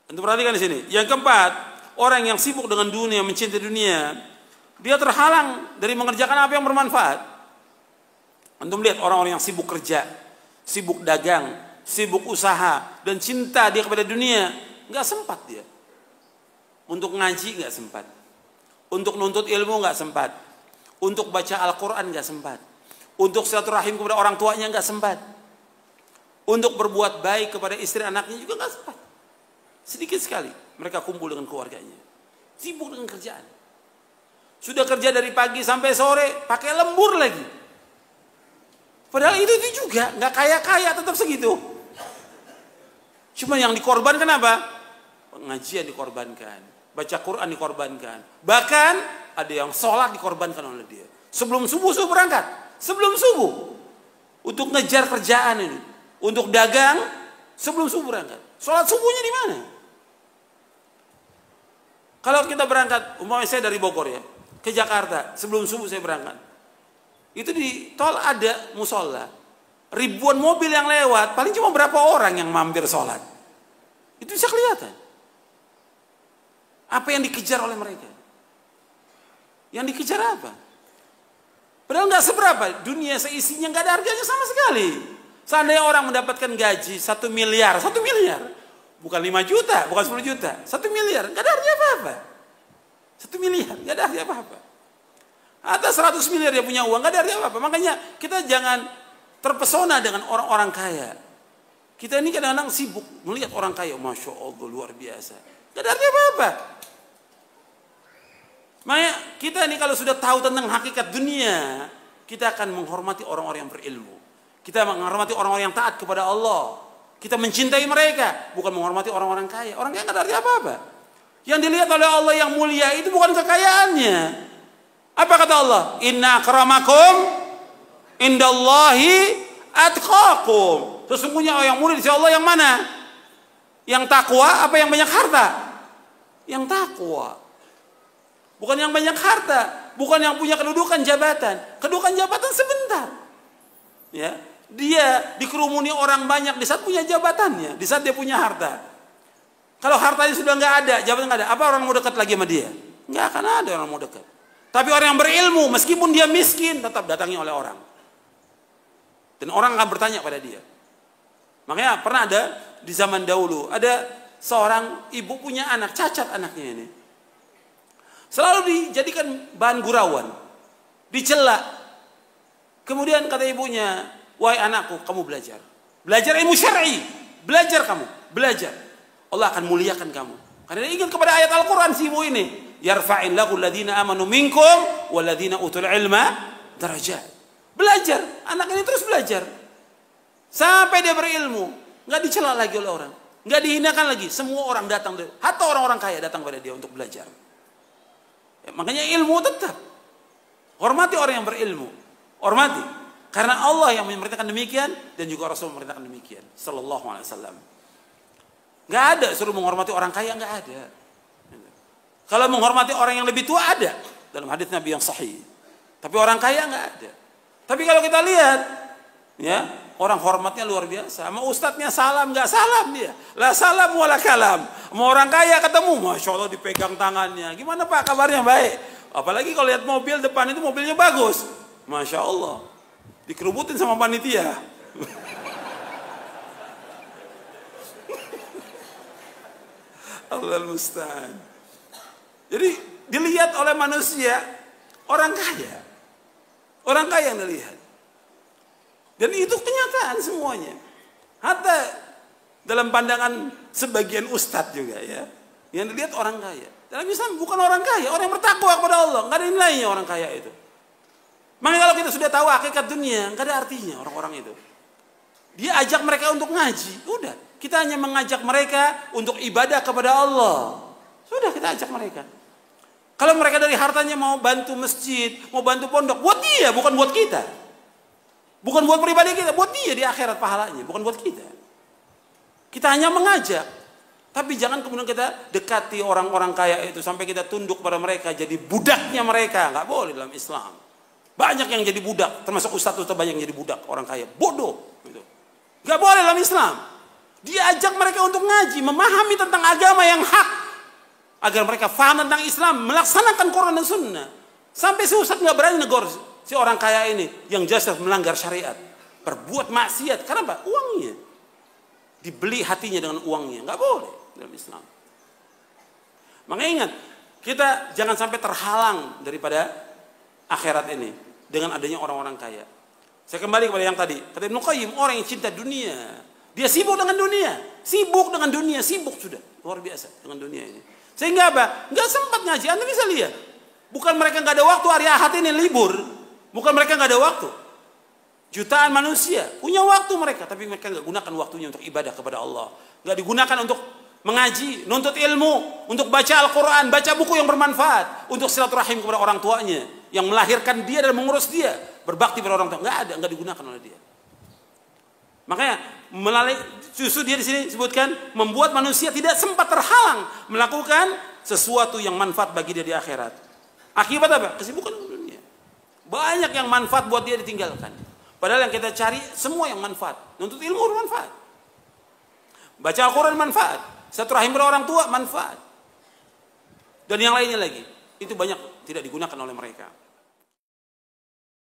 Untuk perhatikan di sini. Yang keempat, orang yang sibuk dengan dunia, mencintai dunia, dia terhalang dari mengerjakan apa yang bermanfaat. Antum lihat orang-orang yang sibuk kerja, sibuk dagang, sibuk usaha, dan cinta dia kepada dunia, nggak sempat dia. Untuk ngaji nggak sempat, untuk nuntut ilmu nggak sempat, untuk baca Al-Quran nggak sempat, untuk silaturahim kepada orang tuanya nggak sempat, untuk berbuat baik kepada istri anaknya juga nggak sempat. Sedikit sekali mereka kumpul dengan keluarganya, sibuk dengan kerjaan. Sudah kerja dari pagi sampai sore, pakai lembur lagi. Padahal itu juga nggak kaya-kaya, tetap segitu. Cuma yang dikorbankan apa? Pengajian dikorbankan, baca Quran dikorbankan. Bahkan ada yang sholat dikorbankan oleh dia. Sebelum subuh berangkat, sebelum subuh untuk ngejar kerjaan ini, untuk dagang sebelum subuh berangkat. Sholat subuhnya di mana? Kalau kita berangkat, umpamanya saya dari Bogor ya, ke Jakarta, sebelum subuh saya berangkat. Itu di tol ada musola. Ribuan mobil yang lewat, paling cuma berapa orang yang mampir sholat. Itu bisa kelihatan. Apa yang dikejar oleh mereka? Yang dikejar apa? Padahal nggak seberapa. Dunia seisinya nggak ada harganya sama sekali. Seandainya orang mendapatkan gaji 1 miliar, 1 miliar. Bukan 5 juta, bukan 10 juta. 1 miliar, nggak ada artinya apa-apa. 1 miliar, nggak ada artinya apa-apa. Atas 100 miliar dia punya uang, nggak ada artinya apa-apa. Makanya kita jangan terpesona dengan orang-orang kaya. Kita ini kadang-kadang sibuk melihat orang kaya, Masya Allah luar biasa. Nggak ada artinya apa-apa. Makanya kita ini kalau sudah tahu tentang hakikat dunia, kita akan menghormati orang-orang yang berilmu. Kita menghormati orang-orang yang taat kepada Allah. Kita mencintai mereka, bukan menghormati orang-orang kaya. Orang kaya nggak ada artinya apa-apa. Yang dilihat oleh Allah yang mulia itu bukan kekayaannya. Apa kata Allah? Inna akramakum indallahi atqakum. Sesungguhnya yang mulia di sisi Allah yang mana? Yang takwa apa yang banyak harta? Yang takwa. Bukan yang banyak harta, bukan yang punya kedudukan jabatan. Kedudukan jabatan sebentar. Ya, dia dikerumuni orang banyak di saat punya jabatannya, di saat dia punya harta. Kalau hartanya sudah nggak ada, jabatan nggak ada, apa orang mau dekat lagi sama dia? Nggak akan ada orang mau dekat. Tapi orang yang berilmu, meskipun dia miskin, tetap datangi oleh orang. Dan orang akan bertanya pada dia. Makanya pernah ada di zaman dahulu, ada seorang ibu punya anak, cacat anaknya ini. Selalu dijadikan bahan gurauan, dicela. Kemudian kata ibunya, wahai anakku, kamu belajar. Belajar ilmu syar'i, belajar kamu, belajar. Allah akan muliakan kamu. Karena dia ingat kepada ayat Al-Quran si ibu ini. Yarfa'illahu alladhina amanu minkum walladhina utul ilma darajat. Belajar, anak ini terus belajar. Sampai dia berilmu, nggak dicela lagi oleh orang, nggak dihinakan lagi. Semua orang datang, hatta orang-orang kaya datang pada dia untuk belajar. Ya, makanya ilmu tetap. Hormati orang yang berilmu. Hormati. Karena Allah yang memerintahkan demikian dan juga Rasul memerintahkan demikian. Sallallahu alaihi wasallam. Nggak ada suruh menghormati orang kaya, nggak ada. Kalau menghormati orang yang lebih tua ada dalam hadis Nabi yang sahih. Tapi orang kaya nggak ada. Tapi kalau kita lihat, ya orang hormatnya luar biasa. Sama ustadznya salam nggak salam dia. La salam wala kalam. Sama orang kaya ketemu, masya Allah dipegang tangannya. Gimana Pak kabarnya? Baik. Apalagi kalau lihat mobil depan itu mobilnya bagus, masya Allah. Dikerubutin sama panitia. Allah musta'an. Jadi dilihat oleh manusia orang kaya. Orang kaya yang dilihat. Dan itu kenyataan semuanya. Hatta dalam pandangan sebagian ustadz juga ya. Yang dilihat orang kaya. Dalam Islam bukan orang kaya, orang yang bertakwa kepada Allah. Nggak ada nilainya orang kaya itu. Makanya kalau kita sudah tahu hakikat dunia, nggak ada artinya orang-orang itu. Dia ajak mereka untuk ngaji. Udah. Kita hanya mengajak mereka untuk ibadah kepada Allah. Sudah kita ajak mereka. Kalau mereka dari hartanya mau bantu masjid, mau bantu pondok, buat dia, bukan buat kita. Bukan buat pribadi kita, buat dia di akhirat pahalanya, bukan buat kita. Kita hanya mengajak. Tapi jangan kemudian kita dekati orang-orang kaya itu sampai kita tunduk pada mereka, jadi budaknya mereka. Nggak boleh dalam Islam. Banyak yang jadi budak, termasuk ustadz banyak yang jadi budak orang kaya. Bodoh. Gitu. Nggak boleh dalam Islam. Diajak mereka untuk ngaji, memahami tentang agama yang hak, agar mereka faham tentang Islam, melaksanakan Quran dan Sunnah. Sampai si ustadz nggak berani negor si orang kaya ini yang jelas melanggar syariat, berbuat maksiat. Karena apa? Uangnya dibeli hatinya dengan uangnya, nggak boleh dalam Islam. Makanya ingat, kita jangan sampai terhalang daripada akhirat ini dengan adanya orang-orang kaya. Saya kembali kepada yang tadi, kata Ibnu Qayyim, orang yang cinta dunia, dia sibuk dengan dunia, sibuk sudah luar biasa dengan dunia ini. Sehingga apa? Nggak sempat ngaji. Anda bisa lihat, bukan mereka nggak ada waktu hari Ahad ini libur, bukan mereka nggak ada waktu. Jutaan manusia punya waktu mereka, tapi mereka nggak gunakan waktunya untuk ibadah kepada Allah, nggak digunakan untuk mengaji, nuntut ilmu, untuk baca Al-Quran, baca buku yang bermanfaat, untuk silaturahim kepada orang tuanya yang melahirkan dia dan mengurus dia, berbakti pada orang tua. Nggak digunakan oleh dia. Makanya melalui justru dia di sini sebutkan membuat manusia tidak sempat terhalang melakukan sesuatu yang manfaat bagi dia di akhirat. Akibat apa? Kesibukan dunia. Banyak yang manfaat buat dia ditinggalkan. Padahal yang kita cari semua yang manfaat. Nuntut ilmu bermanfaat. Baca Al-Quran manfaat. Silaturahim kepada orang tua manfaat. Dan yang lainnya lagi. Itu banyak tidak digunakan oleh mereka.